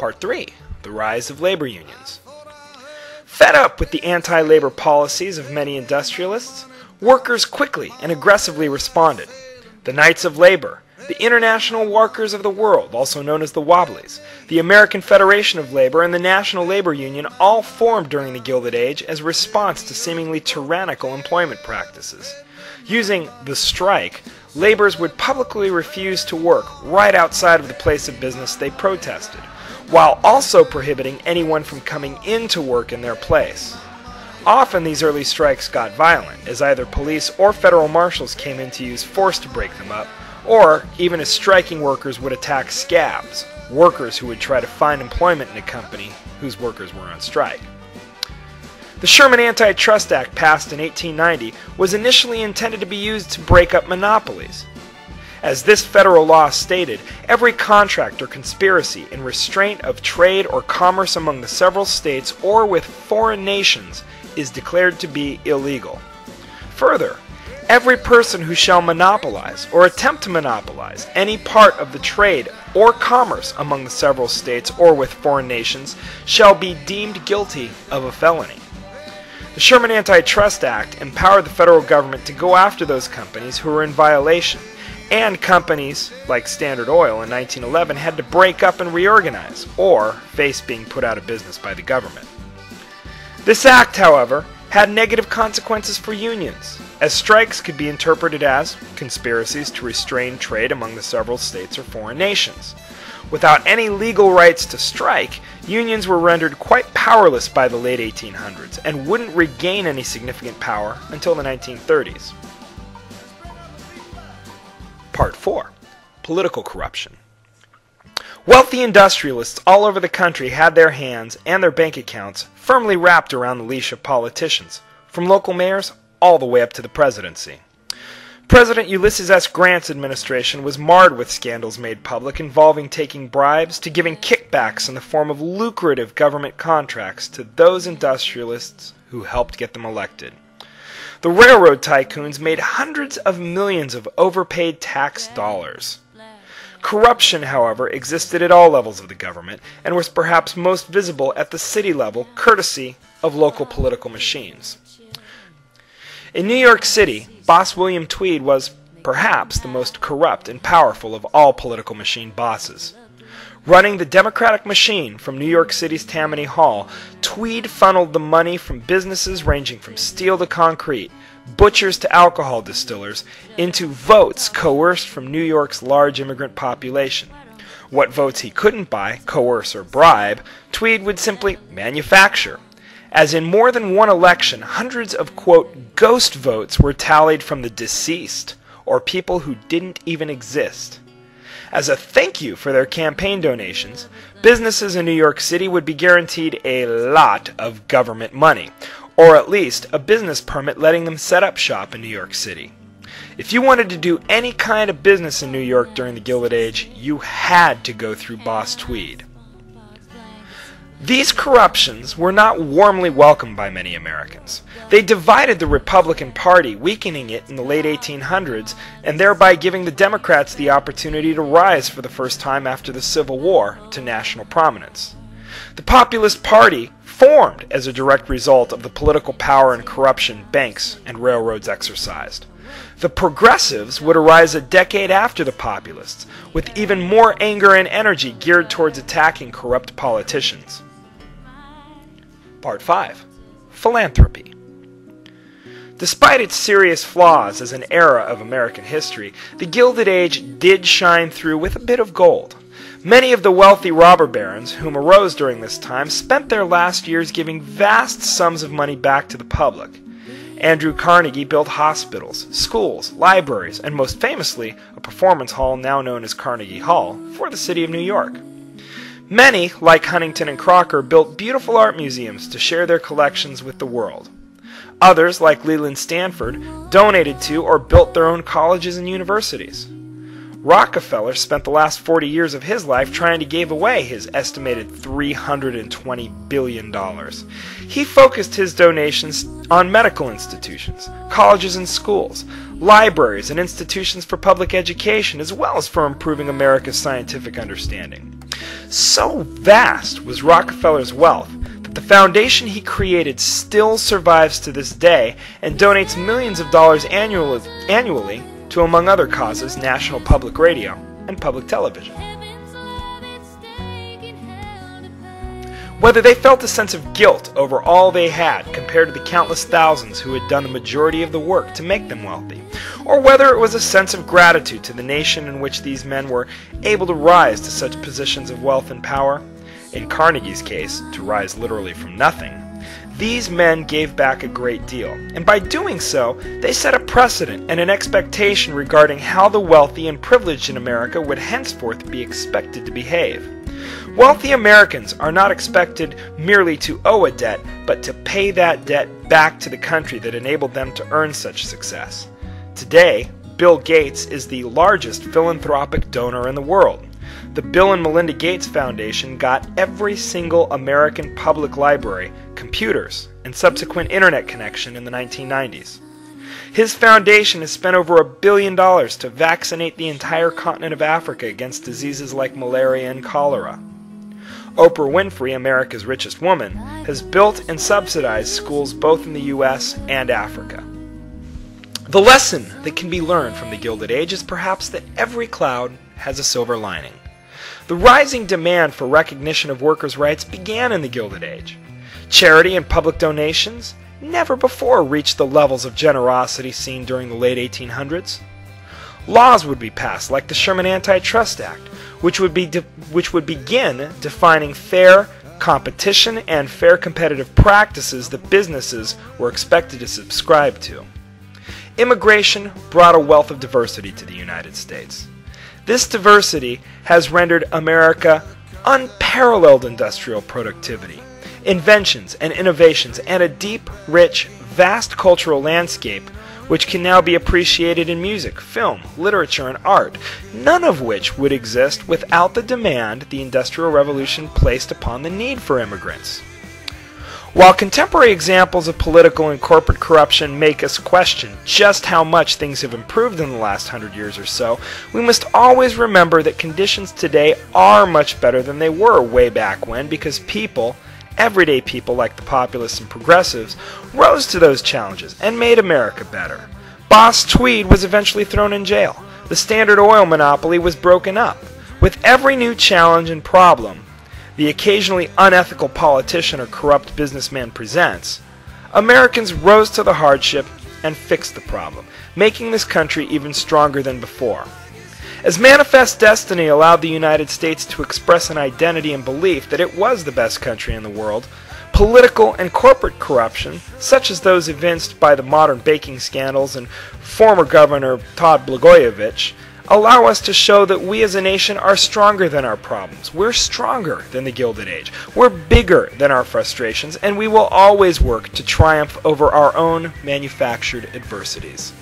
Part 3. The rise of labor unions. Fed up with the anti-labor policies of many industrialists, workers quickly and aggressively responded. The Knights of Labor, the International Workers of the World, also known as the Wobblies, the American Federation of Labor, and the National Labor Union all formed during the Gilded Age as a response to seemingly tyrannical employment practices. Using the strike, laborers would publicly refuse to work right outside of the place of business they protested, while also prohibiting anyone from coming in to work in their place. Often these early strikes got violent, as either police or federal marshals came in to use force to break them up, or even as striking workers would attack scabs, workers who would try to find employment in a company whose workers were on strike. The Sherman Antitrust Act, passed in 1890, was initially intended to be used to break up monopolies. As this federal law stated, every contract or conspiracy in restraint of trade or commerce among the several states or with foreign nations is declared to be illegal. Further, every person who shall monopolize or attempt to monopolize any part of the trade or commerce among the several states or with foreign nations shall be deemed guilty of a felony. The Sherman Antitrust Act empowered the federal government to go after those companies who were in violation, and companies like Standard Oil in 1911 had to break up and reorganize, or face being put out of business by the government. This act, however, had negative consequences for unions, as strikes could be interpreted as conspiracies to restrain trade among the several states or foreign nations. Without any legal rights to strike, unions were rendered quite powerless by the late 1800s and wouldn't regain any significant power until the 1930s. Part 4. Political corruption. Wealthy industrialists all over the country had their hands and their bank accounts firmly wrapped around the leash of politicians, from local mayors all the way up to the presidency. President Ulysses S. Grant's administration was marred with scandals made public involving taking bribes to giving kickbacks in the form of lucrative government contracts to those industrialists who helped get them elected. The railroad tycoons made hundreds of millions of overpaid tax dollars. Corruption, however, existed at all levels of the government and was perhaps most visible at the city level, courtesy of local political machines. In New York City, Boss William Tweed was, perhaps, the most corrupt and powerful of all political machine bosses. Running the Democratic machine from New York City's Tammany Hall, Tweed funneled the money from businesses ranging from steel to concrete, butchers to alcohol distillers, into votes coerced from New York's large immigrant population. What votes he couldn't buy, coerce, or bribe, Tweed would simply manufacture. As in more than one election, hundreds of, quote, ghost votes were tallied from the deceased, or people who didn't even exist. As a thank you for their campaign donations, businesses in New York City would be guaranteed a lot of government money, or at least a business permit letting them set up shop in New York City. If you wanted to do any kind of business in New York during the Gilded Age, you had to go through Boss Tweed. These corruptions were not warmly welcomed by many Americans. They divided the Republican Party, weakening it in the late 1800s, and thereby giving the Democrats the opportunity to rise for the first time after the Civil War to national prominence. The Populist Party formed as a direct result of the political power and corruption banks and railroads exercised. The Progressives would arise a decade after the Populists, with even more anger and energy geared towards attacking corrupt politicians. Part 5. Philanthropy. Despite its serious flaws as an era of American history, the Gilded Age did shine through with a bit of gold. Many of the wealthy robber barons whom arose during this time spent their last years giving vast sums of money back to the public. Andrew Carnegie built hospitals, schools, libraries, and most famously, a performance hall now known as Carnegie Hall for the city of New York. Many, like Huntington and Crocker, built beautiful art museums to share their collections with the world. Others, like Leland Stanford, donated to or built their own colleges and universities. Rockefeller spent the last 40 years of his life trying to give away his estimated $320 billion. He focused his donations on medical institutions, colleges and schools, libraries and institutions for public education, as well as for improving America's scientific understanding. So vast was Rockefeller's wealth that the foundation he created still survives to this day and donates millions of dollars annually to, among other causes, National Public Radio and public television. Whether they felt a sense of guilt over all they had compared to the countless thousands who had done the majority of the work to make them wealthy, or whether it was a sense of gratitude to the nation in which these men were able to rise to such positions of wealth and power, in Carnegie's case, to rise literally from nothing, these men gave back a great deal, and by doing so, they set a precedent and an expectation regarding how the wealthy and privileged in America would henceforth be expected to behave. Wealthy Americans are not expected merely to owe a debt, but to pay that debt back to the country that enabled them to earn such success. Today, Bill Gates is the largest philanthropic donor in the world. The Bill and Melinda Gates Foundation got every single American public library, computers, and subsequent internet connection in the 1990s. His foundation has spent over $1 billion to vaccinate the entire continent of Africa against diseases like malaria and cholera. Oprah Winfrey, America's richest woman, has built and subsidized schools both in the U.S. and Africa. The lesson that can be learned from the Gilded Age is perhaps that every cloud has a silver lining. The rising demand for recognition of workers' rights began in the Gilded Age. Charity and public donations never before reached the levels of generosity seen during the late 1800s. Laws would be passed, like the Sherman Antitrust Act, which would begin defining fair competition and fair competitive practices that businesses were expected to subscribe to. Immigration brought a wealth of diversity to the United States. This diversity has rendered America unparalleled industrial productivity, inventions and innovations, and a deep, rich, vast cultural landscape which can now be appreciated in music, film, literature, and art, none of which would exist without the demand the Industrial Revolution placed upon the need for immigrants. While contemporary examples of political and corporate corruption make us question just how much things have improved in the last 100 years or so, we must always remember that conditions today are much better than they were way back when, because people, everyday people like the populists and progressives, rose to those challenges and made America better. Boss Tweed was eventually thrown in jail. The Standard Oil monopoly was broken up. With every new challenge and problem the occasionally unethical politician or corrupt businessman presents, Americans rose to the hardship and fixed the problem, making this country even stronger than before. As manifest destiny allowed the United States to express an identity and belief that it was the best country in the world, political and corporate corruption, such as those evinced by the modern baking scandals and former Governor Todd Blagojevich, allow us to show that we as a nation are stronger than our problems. We're stronger than the Gilded Age. We're bigger than our frustrations, and we will always work to triumph over our own manufactured adversities.